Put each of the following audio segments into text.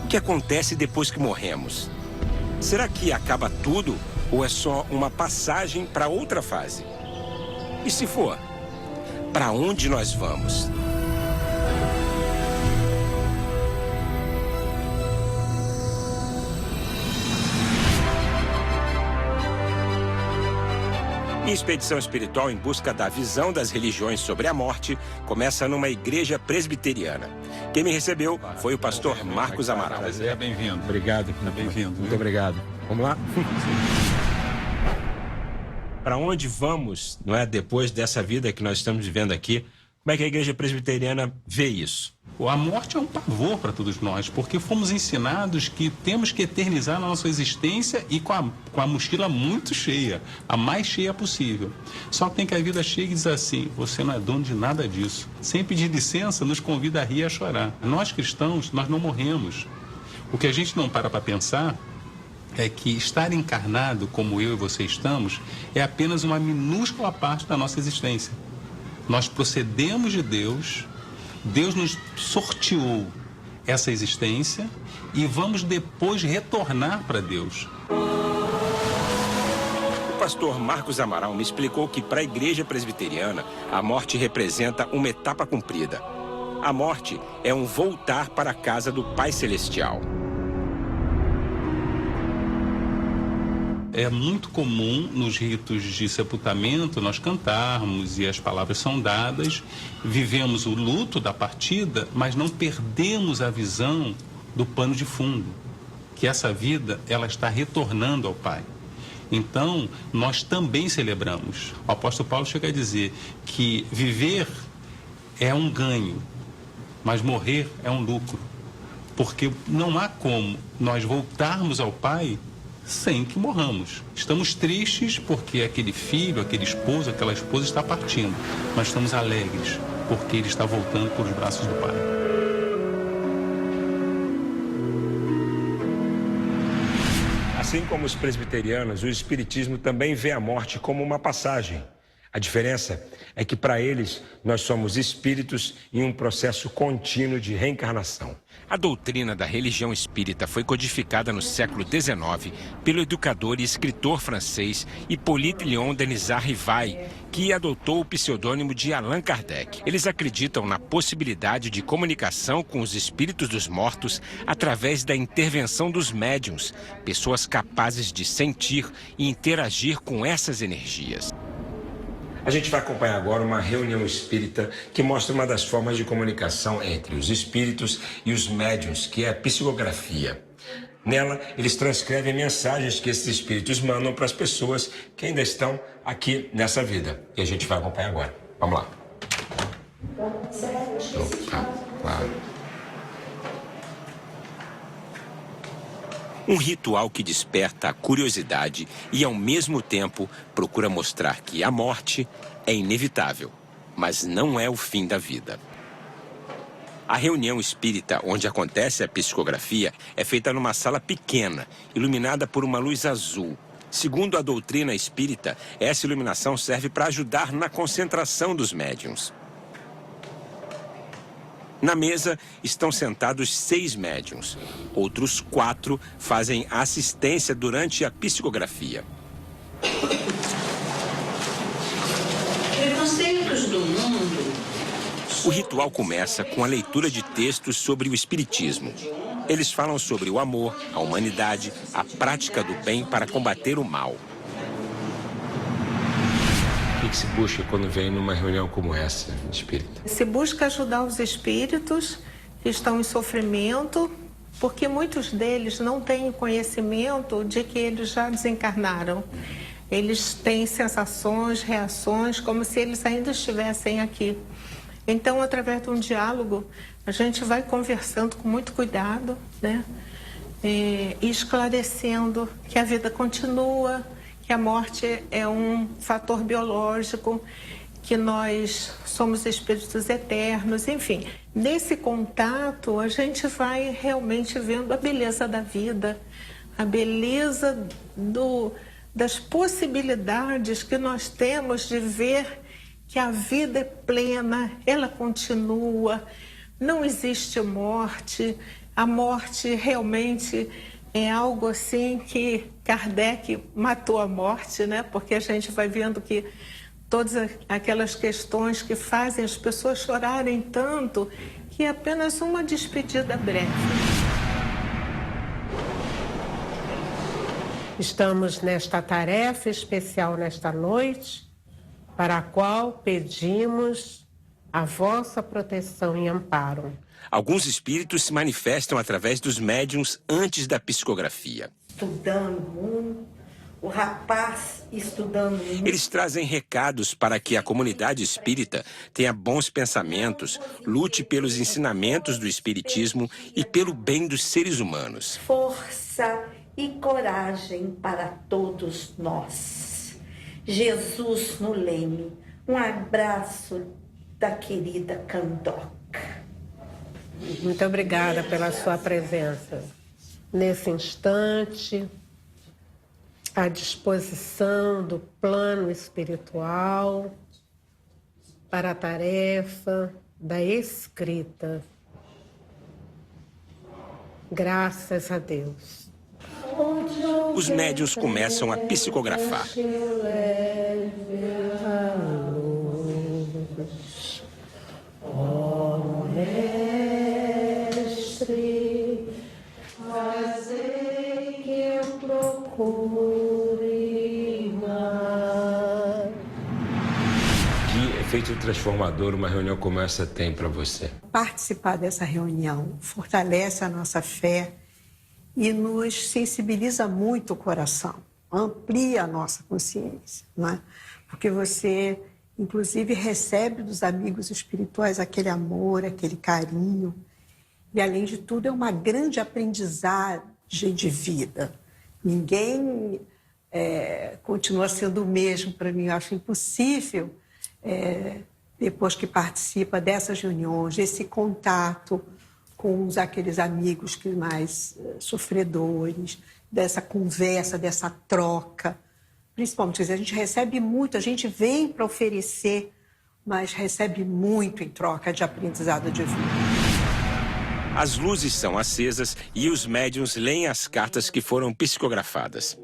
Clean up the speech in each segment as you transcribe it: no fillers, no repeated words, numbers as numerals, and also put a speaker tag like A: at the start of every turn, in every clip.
A: O que acontece depois que morremos? Será que acaba tudo ou é só uma passagem para outra fase? E se for, para onde nós vamos? Minha expedição espiritual em busca da visão das religiões sobre a morte começa numa igreja presbiteriana. Quem me recebeu foi o pastor Marcos Amaral.
B: Seja bem-vindo.
A: Obrigado.
B: Bem-vindo.
A: Muito obrigado. Vamos lá? Para onde vamos, não é, depois dessa vida que nós estamos vivendo aqui? Como é que a igreja presbiteriana vê isso?
B: A morte é um pavor para todos nós, porque fomos ensinados que temos que eternizar a nossa existência e com a mochila muito cheia, a mais cheia possível. Só que tem que a vida chega e diz assim: você não é dono de nada disso. Sem pedir licença, nos convida a rir e a chorar. Nós cristãos, nós não morremos. O que a gente não para pensar é que estar encarnado, como eu e você estamos, é apenas uma minúscula parte da nossa existência. Nós procedemos de Deus, Deus nos sorteou essa existência e vamos depois retornar para Deus.
A: O pastor Marcos Amaral me explicou que para a igreja presbiteriana, a morte representa uma etapa cumprida. A morte é um voltar para a casa do Pai Celestial.
B: É muito comum nos ritos de sepultamento nós cantarmos e as palavras são dadas, vivemos o luto da partida, mas não perdemos a visão do pano de fundo, que essa vida ela está retornando ao Pai. Então, nós também celebramos. O apóstolo Paulo chega a dizer que viver é um ganho, mas morrer é um lucro, porque não há como nós voltarmos ao Pai sem que morramos. Estamos tristes porque aquele filho, aquele esposo, aquela esposa está partindo, mas estamos alegres porque ele está voltando para os braços do Pai.
A: Assim como os presbiterianos, o espiritismo também vê a morte como uma passagem. A diferença é que para eles nós somos espíritos em um processo contínuo de reencarnação. A doutrina da religião espírita foi codificada no século XIX pelo educador e escritor francês Hippolyte Léon Denisard Rivail, que adotou o pseudônimo de Allan Kardec. Eles acreditam na possibilidade de comunicação com os espíritos dos mortos através da intervenção dos médiuns, pessoas capazes de sentir e interagir com essas energias. A gente vai acompanhar agora uma reunião espírita que mostra uma das formas de comunicação entre os espíritos e os médiuns, que é a psicografia. Nela, eles transcrevem mensagens que esses espíritos mandam para as pessoas que ainda estão aqui nessa vida. E a gente vai acompanhar agora. Vamos lá. Opa, claro. Um ritual que desperta a curiosidade e, ao mesmo tempo, procura mostrar que a morte é inevitável, mas não é o fim da vida. A reunião espírita onde acontece a psicografia é feita numa sala pequena, iluminada por uma luz azul. Segundo a doutrina espírita, essa iluminação serve para ajudar na concentração dos médiuns. Na mesa estão sentados 6 médiuns. Outros 4 fazem assistência durante a psicografia.
C: Preconceitos do mundo.
A: O ritual começa com a leitura de textos sobre o espiritismo. Eles falam sobre o amor, a humanidade, a prática do bem para combater o mal. O que se busca quando vem numa reunião como essa, espírita?
D: Se busca ajudar os espíritos que estão em sofrimento, porque muitos deles não têm conhecimento de que eles já desencarnaram. Eles têm sensações, reações, como se eles ainda estivessem aqui. Então, através de um diálogo, a gente vai conversando com muito cuidado, né? E esclarecendo que a vida continua, que a morte é um fator biológico, que nós somos espíritos eternos, enfim. Nesse contato, a gente vai realmente vendo a beleza da vida, a beleza das possibilidades que nós temos de ver que a vida é plena, ela continua, não existe morte, a morte realmente é algo assim que Kardec matou a morte, né? Porque a gente vai vendo que todas aquelas questões que fazem as pessoas chorarem tanto, que é apenas uma despedida breve. Estamos nesta tarefa especial nesta noite, para a qual pedimos a vossa proteção e amparo.
A: Alguns espíritos se manifestam através dos médiuns antes da psicografia.
E: Estudando o rapaz estudando muito.
A: Eles trazem recados para que a comunidade espírita tenha bons pensamentos, lute pelos ensinamentos do espiritismo e pelo bem dos seres humanos.
E: Força e coragem para todos nós. Jesus no leme. Um abraço da querida Candoca.
D: Muito obrigada pela sua presença. Nesse instante, à disposição do plano espiritual para a tarefa da escrita. Graças a Deus.
A: Os médiuns começam a psicografar.
D: Fazer que eu procure mais.
A: Que efeito transformador uma reunião como essa tem para você?
F: Participar dessa reunião fortalece a nossa fé e nos sensibiliza muito o coração, amplia a nossa consciência, não é? Porque você, inclusive, recebe dos amigos espirituais aquele amor, aquele carinho. E, além de tudo, é uma grande aprendizagem de vida. Ninguém continua sendo o mesmo para mim. Eu acho impossível, depois que participa dessas reuniões, esse contato com aqueles amigos que mais sofredores, dessa conversa, dessa troca. Principalmente, a gente recebe muito, a gente vem para oferecer, mas recebe muito em troca de aprendizado de vida.
A: As luzes são acesas e os médiuns leem as cartas que foram psicografadas.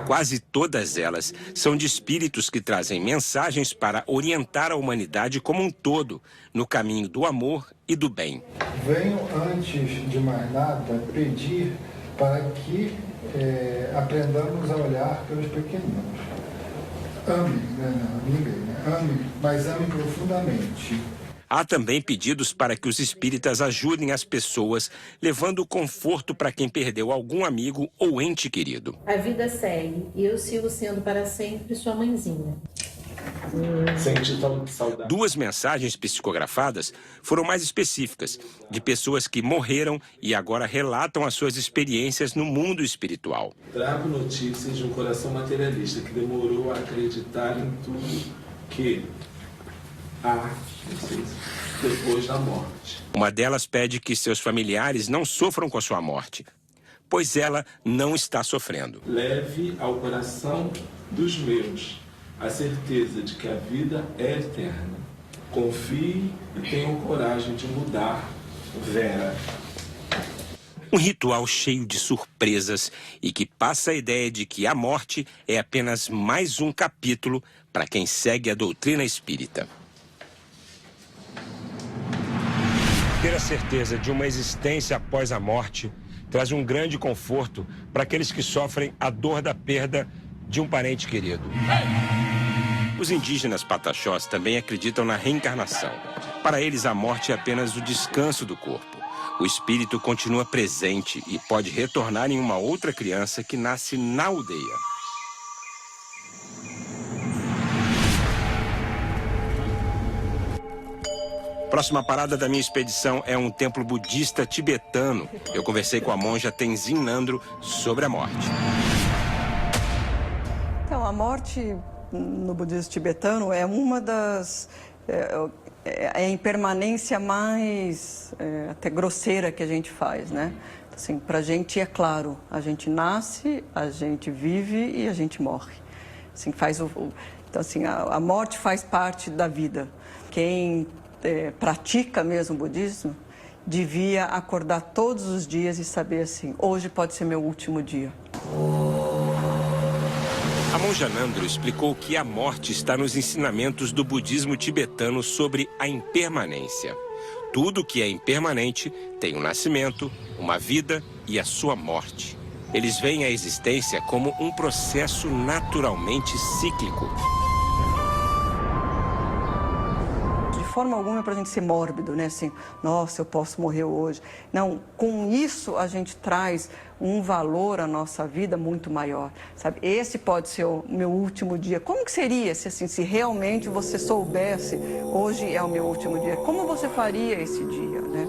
A: Quase todas elas são de espíritos que trazem mensagens para orientar a humanidade como um todo no caminho do amor e do bem.
G: Venho, antes de mais nada, pedir para que aprendamos a olhar pelos pequeninos. Ame, ame, mas ame profundamente.
A: Há também pedidos para que os espíritas ajudem as pessoas, levando conforto para quem perdeu algum amigo ou ente querido.
H: A vida segue e eu sigo sendo para sempre sua mãezinha.
A: Duas mensagens psicografadas foram mais específicas, de pessoas que morreram e agora relatam as suas experiências no mundo espiritual.
I: Trago notícias de um coração materialista que demorou a acreditar em tudo que há depois da morte.
A: Uma delas pede que seus familiares não sofram com a sua morte, pois ela não está sofrendo.
I: Leve ao coração dos meus a certeza de que a vida é eterna. Confie e tenham coragem de mudar. Vera.
A: Um ritual cheio de surpresas e que passa a ideia de que a morte é apenas mais um capítulo para quem segue a doutrina espírita. Ter a certeza de uma existência após a morte traz um grande conforto para aqueles que sofrem a dor da perda de um parente querido. Os indígenas pataxós também acreditam na reencarnação. Para eles, a morte é apenas o descanso do corpo. O espírito continua presente e pode retornar em uma outra criança que nasce na aldeia. Próxima parada da minha expedição é um templo budista tibetano. Eu conversei com a monja Tenzin Nandro sobre a morte.
J: Então, a morte no budismo tibetano é uma das... É a impermanência mais até grosseira que a gente faz, né? Assim, pra gente é claro, a gente nasce, a gente vive e a gente morre. Assim, então, assim, a morte faz parte da vida. Quem pratica mesmo o budismo devia acordar todos os dias e saber assim, hoje pode ser meu último dia.
A: A monja Nandro explicou que a morte está nos ensinamentos do budismo tibetano sobre a impermanência. Tudo que é impermanente tem um nascimento, uma vida e a sua morte. Eles veem a existência como um processo naturalmente cíclico.
J: De forma alguma é para a gente ser mórbido, né? Assim, nossa, eu posso morrer hoje. Não, com isso a gente traz um valor à nossa vida muito maior, sabe? Esse pode ser o meu último dia. Como que seria se realmente você soubesse, hoje é o meu último dia? Como você faria esse dia, né?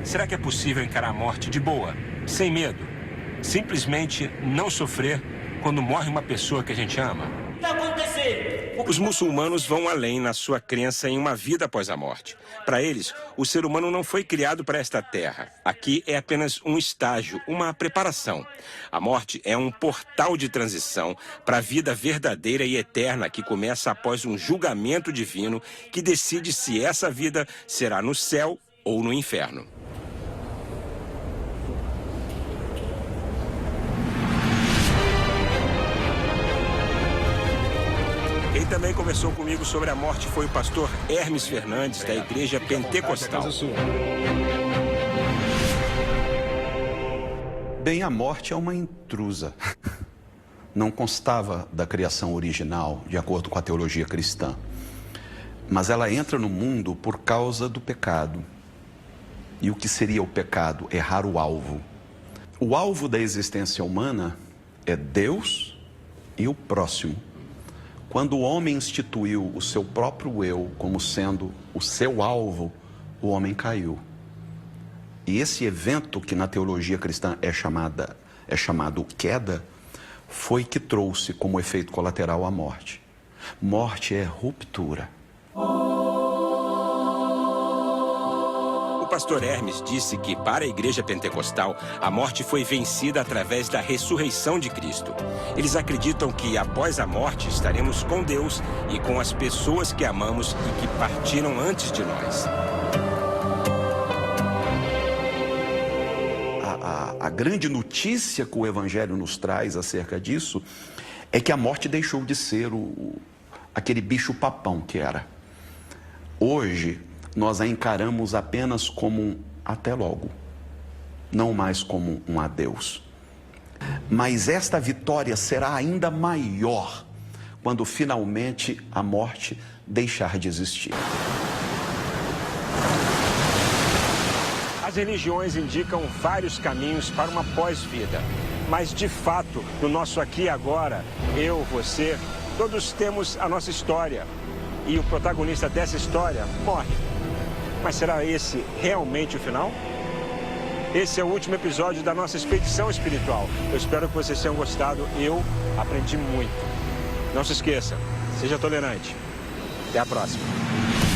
A: Será que é possível encarar a morte de boa, sem medo? Simplesmente não sofrer quando morre uma pessoa que a gente ama? Os muçulmanos vão além na sua crença em uma vida após a morte. Para eles, o ser humano não foi criado para esta terra. Aqui é apenas um estágio, uma preparação. A morte é um portal de transição para a vida verdadeira e eterna que começa após um julgamento divino que decide se essa vida será no céu ou no inferno. Quem também conversou comigo sobre a morte foi o pastor Hermes Fernandes, da Igreja Pentecostal.
K: Bem, a morte é uma intrusa. Não constava da criação original, de acordo com a teologia cristã. Mas ela entra no mundo por causa do pecado. E o que seria o pecado? Errar o alvo. O alvo da existência humana é Deus e o próximo. Quando o homem instituiu o seu próprio eu como sendo o seu alvo, o homem caiu. E esse evento, que na teologia cristã é chamado queda, foi que trouxe como efeito colateral a morte. Morte é ruptura.
A: O pastor Hermes disse que, para a Igreja Pentecostal, a morte foi vencida através da ressurreição de Cristo. Eles acreditam que, após a morte, estaremos com Deus e com as pessoas que amamos e que partiram antes de nós.
K: A grande notícia que o Evangelho nos traz acerca disso é que a morte deixou de ser aquele bicho-papão que era. Hoje, nós a encaramos apenas como um até logo, não mais como um adeus. Mas esta vitória será ainda maior quando finalmente a morte deixar de existir.
A: As religiões indicam vários caminhos para uma pós-vida. Mas, de fato, no nosso aqui e agora, eu, você, todos temos a nossa história. E o protagonista dessa história morre. Mas será esse realmente o final? Esse é o último episódio da nossa expedição espiritual. Eu espero que vocês tenham gostado. Eu aprendi muito. Não se esqueça, seja tolerante. Até a próxima.